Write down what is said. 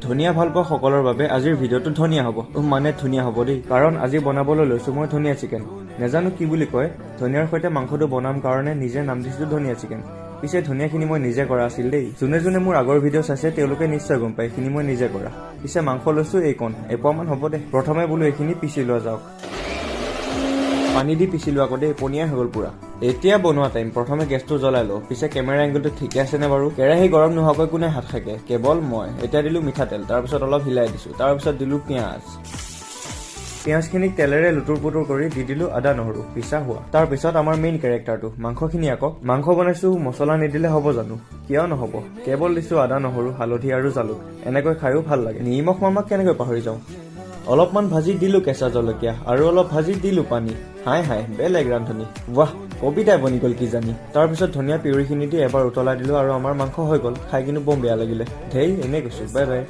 ধনিয়া ভাল পোৱা সকলৰ বাবে আজিৰ ভিডিঅ'টো ধনিয়া হ'ব মানে ধুনীয়া হ'ব দেই কাৰণ আজি বনাবলৈ লৈছো মই ধনিয়া চিকেন নেজানো কি বুলি কয় ধনিয়াৰ সৈতে মাংসটো বনাম কাৰণে নিজে নাম দিছিলো ধনিয়া চিকেন পিছে ধনিয়াখিনি মই নিজে কৰা আছিল দেই যোনে যোনে মোৰ আগৰ ভিডিঅ' চাইছে তেওঁলোকে নিশ্চয় গম পায় এইখিনি মই নিজে কৰা পিছে মাংস লৈছো এইকণ এপোৱামান হ'ব দে প্ৰথমে বোলো এইখিনি পিচি লোৱা যাওক পানী দি পিছি লোৱা আকৌ দেই পনীয়া হৈ গ'ল পুৰা এতিয়া বনোৱা টাইম প্ৰথমে গেছটো জ্বলাই লওঁ পিছে কেমেৰা এংগলটো ঠিকে আছেনে বাৰু কেৰাহী গৰম নোহোৱাকৈ কোনে হাত থাকে কেৱল মই এতিয়া দিলো মিঠাতেল তাৰপিছত অলপ হিলাই দিছো তাৰপিছত দিলো পিঁয়াজখিনিক তেলেৰে লুটুৰ পুটুৰ কৰি দি দিলো আদা নহৰু পিছা হোৱা তাৰপিছত আমাৰ মেইন কেৰেক্টাৰটো মাংসখিনি আকৌ মাংস বনাইছো মছলা নিদিলে হ'ব জানো কিয় নহ'ব কেৱল দিছো আদা নহৰু হালধি আৰু জালুক এনেকৈ খায়ো ভাল লাগে নিমখ মামাক কেনেকৈ পাহৰি যাওঁ অলপমান ভাজি দিলো কেঁচা জলকীয়া আৰু অলপ ভাজি দিলো পানী হাই হাই বেলেগ ৰান্ধনি বাহ কবিতাই বনি গ'ল কি জানি তাৰপিছত ধনিয়া পিউৰিখিনি দি এবাৰ উতলাই দিলো আৰু আমাৰ মাংস হৈ গ'ল খাই কিন্তু বম বেয়া লাগিলে ধেই এনে কৈছো বাই বাই